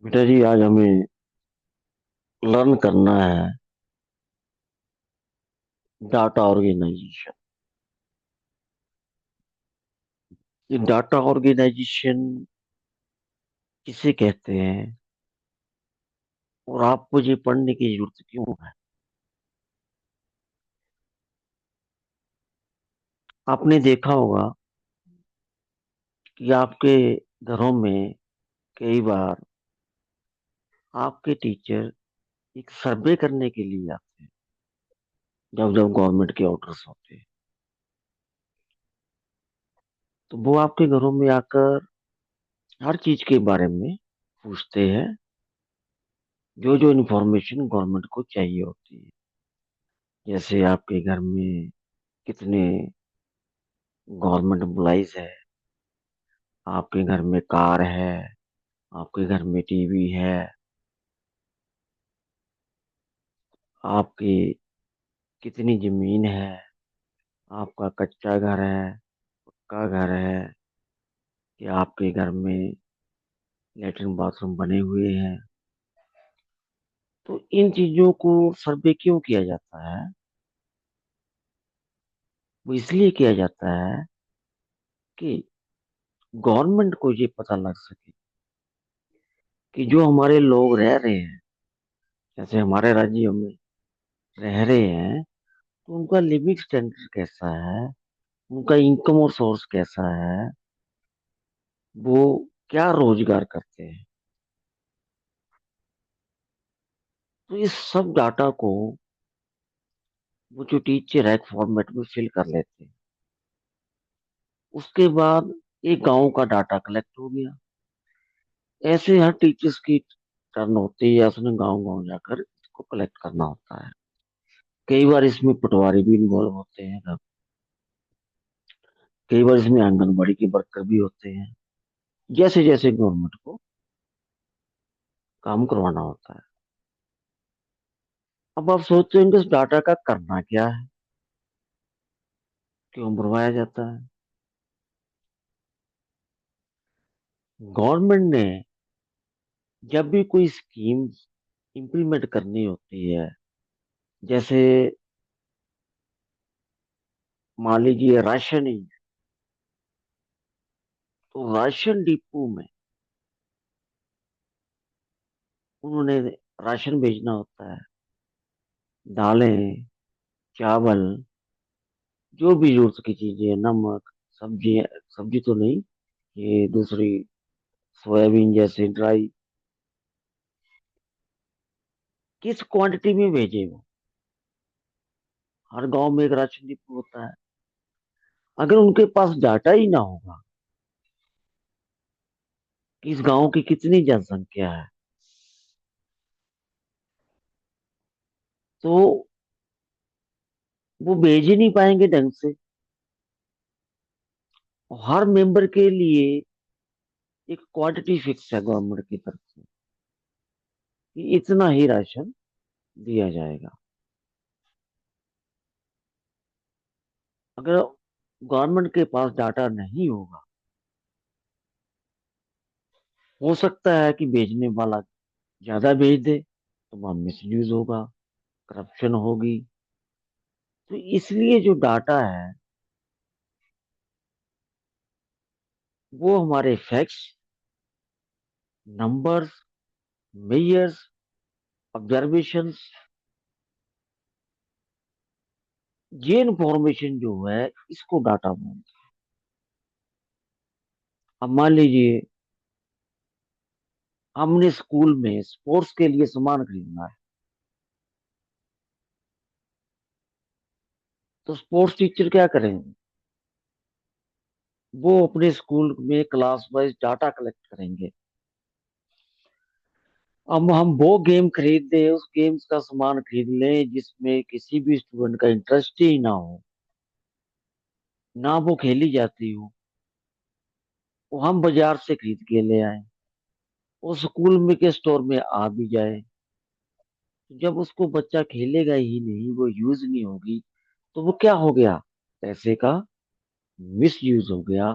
बेटा जी, आज हमें लर्न करना है डाटा ऑर्गेनाइजेशन। ये डाटा ऑर्गेनाइजेशन किसे कहते हैं और आपको ये पढ़ने की जरूरत क्यों है? आपने देखा होगा कि आपके घरों में कई बार आपके टीचर एक सर्वे करने के लिए आते हैं जब जब गवर्नमेंट के ऑर्डर्स होते हैं। तो वो आपके घरों में आकर हर चीज के बारे में पूछते हैं, जो जो इन्फॉर्मेशन गवर्नमेंट को चाहिए होती है। जैसे आपके घर में कितने गवर्नमेंट एम्प्लॉइज है, आपके घर में कार है, आपके घर में टीवी है, आपकी कितनी जमीन है, आपका कच्चा घर है, पक्का घर है, कि आपके घर में लेटरिन बाथरूम बने हुए हैं। तो इन चीजों को सर्वे क्यों किया जाता है? वो इसलिए किया जाता है कि गवर्नमेंट को ये पता लग सके कि जो हमारे लोग रह रहे हैं, जैसे हमारे राज्यों में रह रहे हैं, तो उनका लिविंग स्टैंडर्ड कैसा है, उनका इनकम और सोर्स कैसा है, वो क्या रोजगार करते हैं। तो इस सब डाटा को वो जो टीचर है एक फॉर्मेट में फिल कर लेते हैं। उसके बाद एक गांव का डाटा कलेक्ट हो गया। ऐसे हर टीचर्स की टर्न होती है, उसने गांव गांव जाकर इसको कलेक्ट करना होता है। कई बार इसमें पटवारी भी इन्वॉल्व होते हैं, कई बार इसमें आंगनबाड़ी के वर्कर भी होते हैं। जैसे जैसे गवर्नमेंट को काम करवाना होता है। अब आप सोचते होंगे इस डाटा का करना क्या है, क्यों भरवाया जाता है? गवर्नमेंट ने जब भी कोई स्कीम इम्प्लीमेंट करनी होती है, जैसे मान लीजिए राशनिंग, तो राशन डिपो में उन्होंने राशन भेजना होता है। दालें, चावल, जो भी जरूरत की चीजें, नमक, सब्जी, सब्जी तो नहीं, ये दूसरी सोयाबीन जैसे ड्राई, किस क्वांटिटी में भेजे वो। हर गांव में एक राशन डिपो होता है। अगर उनके पास डाटा ही ना होगा कि इस गांव की कितनी जनसंख्या है, तो वो भेज ही नहीं पाएंगे ढंग से। और हर मेंबर के लिए एक क्वांटिटी फिक्स है गवर्नमेंट की तरफ से कि इतना ही राशन दिया जाएगा। अगर गवर्नमेंट के पास डाटा नहीं होगा, हो सकता है कि भेजने वाला ज्यादा भेज दे, तो वहां मिस यूज होगा, करप्शन होगी। तो इसलिए जो डाटा है वो हमारे फैक्ट्स, नंबर्स, मेयर्स, ऑब्जर्वेशंस, ये इंफॉर्मेशन जो है इसको डाटा बोलते हैं। अब मान लीजिए हमने स्कूल में स्पोर्ट्स के लिए सामान खरीदना है, तो स्पोर्ट्स टीचर क्या करेंगे? वो अपने स्कूल में क्लास वाइज डाटा कलेक्ट करेंगे। अब हम वो गेम खरीद दे, उस गेम्स का सामान खरीद लें जिसमें किसी भी स्टूडेंट का इंटरेस्ट ही ना हो, ना वो खेली जाती हो, वो हम बाजार से खरीद के ले आए, वो स्कूल में के स्टोर में आ भी जाए, तो जब उसको बच्चा खेलेगा ही नहीं, वो यूज नहीं होगी, तो वो क्या हो गया? पैसे का मिस यूज हो गया,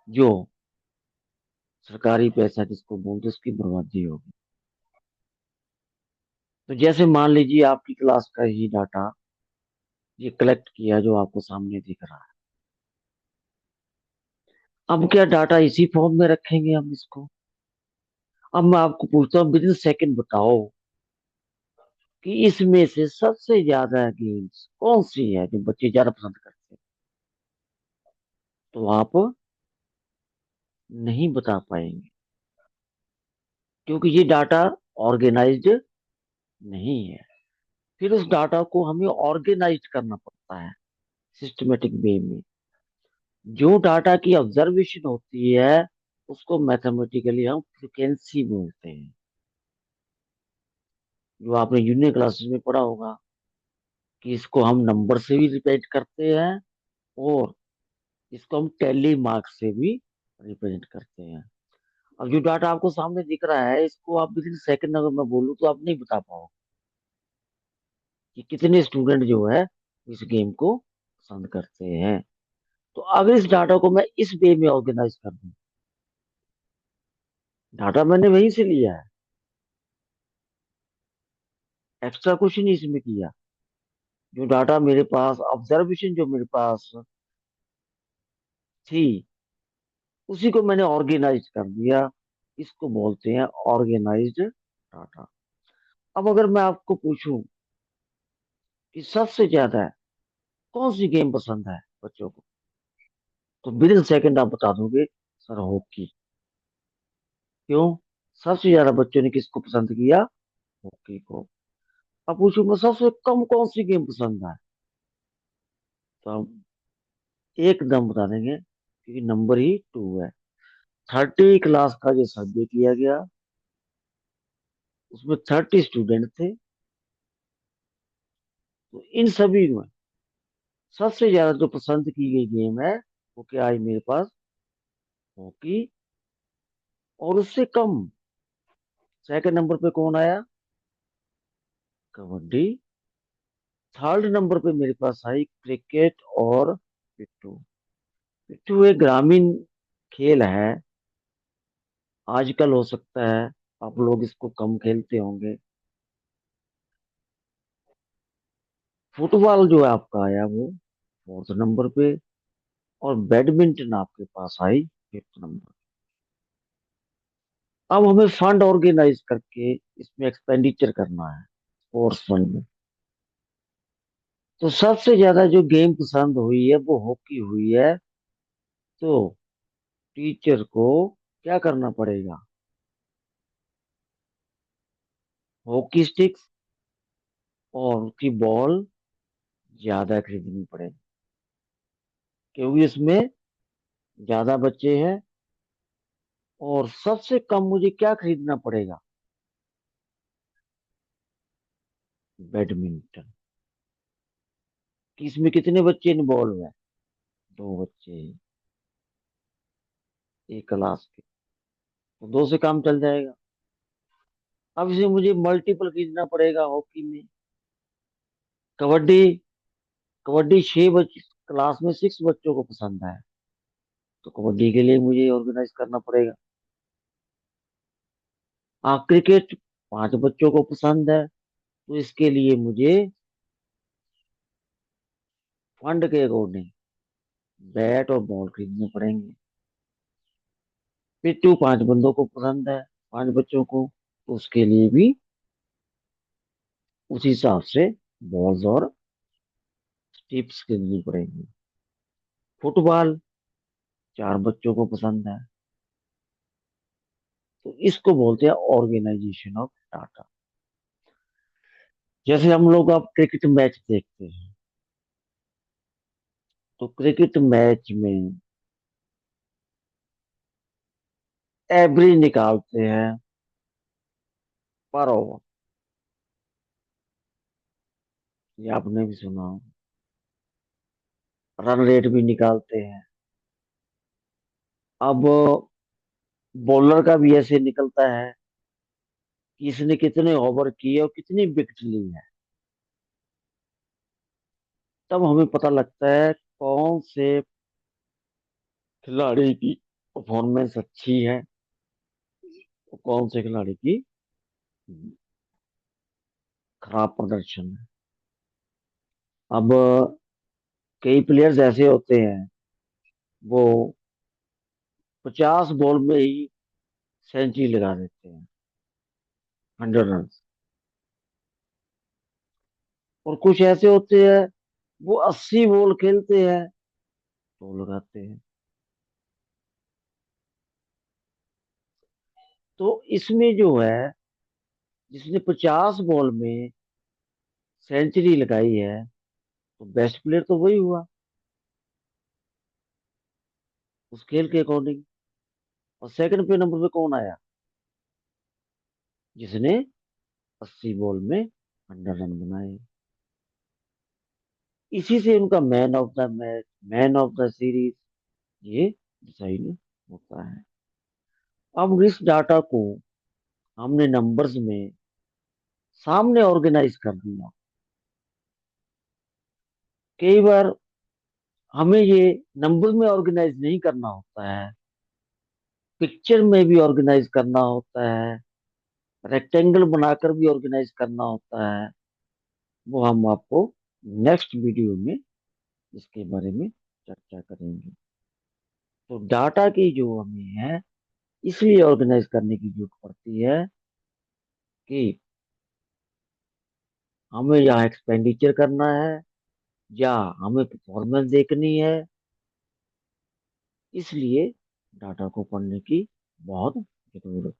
जो सरकारी पैसा जिसको बोलते हैं, उसकी बर्बादी होगी। तो जैसे मान लीजिए आपकी क्लास का ही डाटा ये कलेक्ट किया जो आपको सामने दिख रहा है। अब क्या डाटा इसी फॉर्म में रखेंगे हम इसको? अब मैं आपको पूछता हूँ, विद इन सेकंड बताओ कि इसमें से सबसे ज्यादा गेम्स कौन सी है जो बच्चे ज्यादा पसंद करते हैं? तो आप नहीं बता पाएंगे, क्योंकि ये डाटा ऑर्गेनाइज्ड नहीं है। फिर उस डाटा को हमें ऑर्गेनाइज करना पड़ता है सिस्टमेटिक वे में। जो डाटा की ऑब्जर्वेशन होती है उसको मैथमेटिकली हम फ्रिक्वेंसी बोलते हैं, जो आपने जूनियर क्लासेस में पढ़ा होगा कि इसको हम नंबर से भी रिप्रेजेंट करते हैं, और इसको हम टेली मार्क से भी रिप्रेजेंट करते हैं। अब जो डाटा आपको सामने दिख रहा है, इसको आप विद इन सेकंड अगर मैं बोलूँ तो आप नहीं बता पाओगे कि कितने स्टूडेंट जो है इस गेम को पसंद करते हैं। तो अगर इस डाटा को मैं इस वे में ऑर्गेनाइज कर दूं, डाटा मैंने वहीं से लिया है, एक्स्ट्रा कुछ नहीं इसमें किया। जो डाटा मेरे पास, ऑब्जर्वेशन जो मेरे पास थी, उसी को मैंने ऑर्गेनाइज कर दिया। इसको बोलते हैं ऑर्गेनाइज्ड डाटा। अब अगर मैं आपको पूछूं कि सबसे ज्यादा कौन सी गेम पसंद है बच्चों को, तो विद इन सेकंड आप बता दोगे सर हॉकी। क्यों? सबसे ज्यादा बच्चों ने किसको पसंद किया? हॉकी को। अब पूछूं मैं सबसे कम कौन सी गेम पसंद है, तो हम एकदम बता देंगे, क्योंकि नंबर ही 2 है। 30 क्लास का जो सर्वे किया गया, उसमें 30 स्टूडेंट थे। तो इन सभी में सबसे ज्यादा जो पसंद की गई गेम है वो क्या आई मेरे पास? हॉकी। और उससे कम सेकंड नंबर पे कौन आया? कबड्डी। थर्ड नंबर पे मेरे पास आई क्रिकेट और पिट्ठू। पिट्ठू एक ग्रामीण खेल है, आजकल हो सकता है आप लोग इसको कम खेलते होंगे। फुटबॉल जो है आपका आया वो फोर्थ नंबर पे, और बैडमिंटन आपके पास आई फिफ्थ नंबर। अब हमें फंड ऑर्गेनाइज करके इसमें एक्सपेंडिचर करना है स्पोर्ट्स फंड में। तो सबसे ज्यादा जो गेम पसंद हुई है वो हॉकी हुई है। तो टीचर को क्या करना पड़ेगा? हॉकी स्टिक्स और उसकी बॉल ज्यादा खरीदनी पड़ेगी, क्योंकि इसमें ज्यादा बच्चे हैं। और सबसे कम मुझे क्या खरीदना पड़ेगा? बैडमिंटन। कि इसमें कितने बच्चे इन्वॉल्व हैं? 2 बच्चे एक क्लास के, तो 2 से काम चल जाएगा। अब इसे मुझे मल्टीपल खरीदना पड़ेगा हॉकी में। कबड्डी। कबड्डी 6 बच्चे क्लास में 6 बच्चों को पसंद है, तो कबड्डी के लिए मुझे ऑर्गेनाइज करना पड़ेगा। हाँ, क्रिकेट 5 बच्चों को पसंद है, तो इसके लिए मुझे फंड के अकॉर्डिंग बैट और बॉल खरीदने पड़ेंगे। पिट्ठू 5 बंदों को पसंद है, 5 बच्चों को, तो उसके लिए भी उसी हिसाब से बॉल्स और टिप्स खरीदनी पड़ेंगी। फुटबॉल 4 बच्चों को पसंद है, तो इसको बोलते हैं ऑर्गेनाइजेशन ऑफ डाटा। जैसे हम लोग अब क्रिकेट मैच देखते हैं, तो क्रिकेट मैच में एवरेज निकालते हैं पर ओवर, ये आपने भी सुना हो। रन रेट भी निकालते हैं। अब बॉलर का भी ऐसे निकलता है कि इसने कितने ओवर किए और कितनी विकेट ली है। तब हमें पता लगता है कौन से खिलाड़ी की परफॉर्मेंस अच्छी है तो कौन से खिलाड़ी की खराब प्रदर्शन है। अब कई प्लेयर्स ऐसे होते हैं, वो 50 बॉल में ही सेंचुरी लगा देते हैं, 100 रन। और कुछ ऐसे होते हैं, वो 80 बॉल खेलते हैं तो लगाते हैं। तो इसमें जो है, जिसने 50 बॉल में सेंचुरी लगाई है, तो बेस्ट प्लेयर तो वही हुआ उस खेल के अकॉर्डिंग। और सेकंड पे नंबर पे कौन आया? जिसने 80 बॉल में 100 रन बनाए। इसी से उनका man of the match, man of the series, ये डिसाइड होता है। अब इस डाटा को हमने नंबर्स में सामने ऑर्गेनाइज कर दिया। कई बार हमें ये नंबर्स में ऑर्गेनाइज नहीं करना होता है, पिक्चर में भी ऑर्गेनाइज करना होता है, रेक्टेंगल बनाकर भी ऑर्गेनाइज करना होता है। वो हम आपको नेक्स्ट वीडियो में इसके बारे में चर्चा करेंगे। तो डाटा की जो हमें है, इसलिए ऑर्गेनाइज करने की जरूरत पड़ती है कि हमें यहाँ एक्सपेंडिचर करना है या हमें परफॉर्मेंस देखनी है। इसलिए डाटा को पढ़ने की बहुत जरूरत